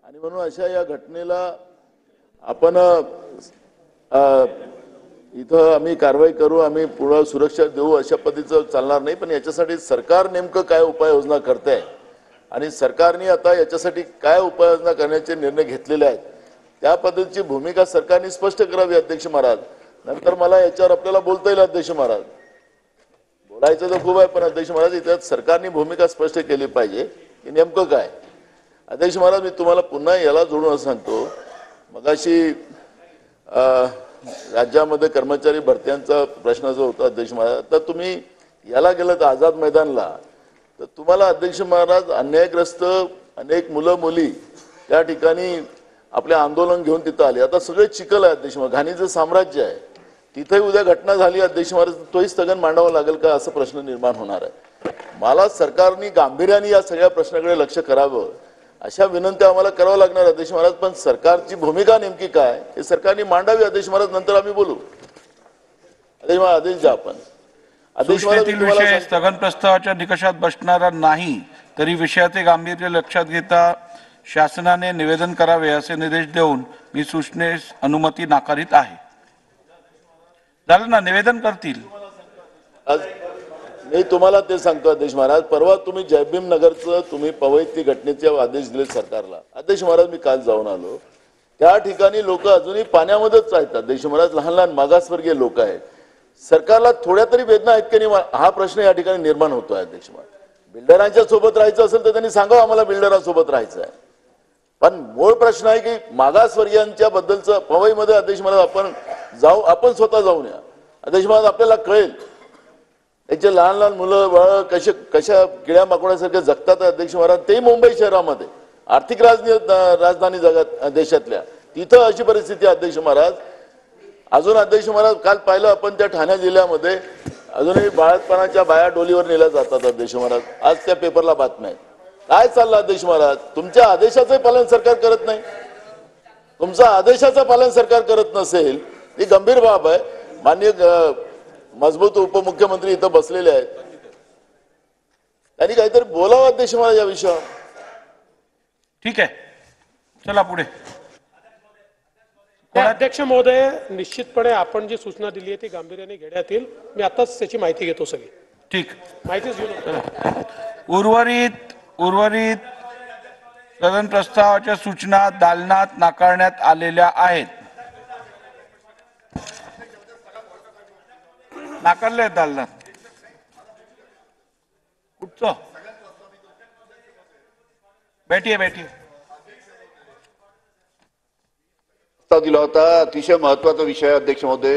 आणि म्हणून अशा या घटनेला आपण इथं आम्ही कारवाई करू, आम्ही पुढे सुरक्षा देऊ अशा पद्धतीचं चालणार नाही। पण याच्यासाठी सरकार नेमकं काय उपाययोजना करते आणि सरकारने आता याच्यासाठी काय उपाययोजना करण्याचे निर्णय घेतलेले आहेत त्या पद्धतीची भूमिका सरकारने स्पष्ट करावी। अध्यक्ष महाराज, नंतर मला याच्यावर आपल्याला बोलता येईल। अध्यक्ष महाराज, बोलायचं तर खूप आहे, पण अध्यक्ष महाराज इथे सरकारने भूमिका स्पष्ट केली पाहिजे की नेमकं काय। अध्यक्ष महाराज, मी तुम्हाला पुन्हा याला जोडून सांगतो, मगाशी राज्यामध्ये कर्मचारी भरत्यांचा प्रश्न जो होता अध्यक्ष महाराज, तर तुम्ही याला गेलं तर आझाद मैदानला, तर तुम्हाला अध्यक्ष महाराज अन्यायग्रस्त अनेक मुलं मुली त्या ठिकाणी आपले आंदोलन घेऊन तिथं आले। आता सगळे चिखल आहे अध्यक्ष महाराज, घाणीचं साम्राज्य आहे तिथे। उद्या घटना झाली अध्यक्ष महाराज, तोही स्थगन मांडावं लागेल का असं प्रश्न निर्माण होणार आहे। मला सरकारने गांभीर्याने या सगळ्या प्रश्नाकडे लक्ष करावं अशा विनंत्या आम्हाला करावं लागणार अध्यक्ष महाराज। पण सरकारची भूमिका नेमकी काय हे सरकारने मांडावी अध्यक्ष महाराज, नंतर आम्ही बोलू। अध्यक्ष महाराज आदेश द्या आपण। अध्यक्ष महाराज, स्थगन प्रस्तावाच्या निकषात बसणारा नाही तरी विषयाचे गांभीर्य लक्षात घेता शासनाने निवेदन करावे असे निर्देश देऊन मी सूचनेस अनुमती नाकारित आहे। झालं ना, निवेदन करतील। मी तुम्हाला ते सांगतो अध्यक्ष महाराज, परवा तुम्ही जयभीम नगरचं तुम्ही पवईती घटनेचे आदेश दिले सरकारला। अध्यक्ष महाराज, मी काल जाऊन आलो, त्या ठिकाणी लोक अजूनही पाण्यामध्येच आहेत अध्यक्ष महाराज, लहान लहान मागासवर्गीय लोक आहेत। सरकारला थोड्या तरी वेदना आहेत की नाही हा प्रश्न या ठिकाणी निर्माण होतोय अध्यक्ष महाराज। बिल्डरांच्या सोबत राहायचं असेल तर त्यांनी सांगावं आम्हाला बिल्डरांसोबत राहायचं आहे, पण मूळ प्रश्न आहे की मागासवर्गीयांच्या बद्दलचं पवईमध्ये अध्यक्ष महाराज आपण जाऊ, आपण स्वतः जाऊन या अध्यक्ष महाराज, आपल्याला कळेल याचे लहान लहान मुलं बाळ कशा किड्या माकोड्यासारखे जगतात अध्यक्ष महाराज। ते मुंबई शहरामध्ये आर्थिक राजधानी जगात देशातल्या तिथं अशी परिस्थिती अध्यक्ष महाराज। अजून अध्यक्ष महाराज काल पाहिलं आपण त्या ठाणे जिल्ह्यामध्ये अजूनही बाळातपणाच्या बाया डोलीवर नेल्या जातात अध्यक्ष महाराज। आज त्या पेपरला बातम्या आहेत। काय चाललं अध्यक्ष महाराज, तुमच्या आदेशाचं पालन सरकार करत नाही, तुमच्या आदेशाचं पालन सरकार करत नसेल ही गंभीर बाब आहे। माननीय मजबूत उपमुख्यमंत्री इथं बसलेले आहेत, त्यांनी काहीतरी बोलावं अध्यक्ष महाराज या विषयावर। ठीक आहे, चला पुढे। अध्यक्ष महोदय, निश्चितपणे आपण जी सूचना दिली आहे ती गांभीर्याने घेण्यात येईल। मी आताच त्याची माहिती घेतो सगळी। ठीक, माहितीच घेऊन उर्वरित स्थगन प्रस्तावाच्या सूचना दालनात नाकारण्यात आलेल्या आहेत। नाकारले दालनात कुठचं? बैठिए दिला होता, अतिशय महत्वाचा विषय अध्यक्ष महोदय।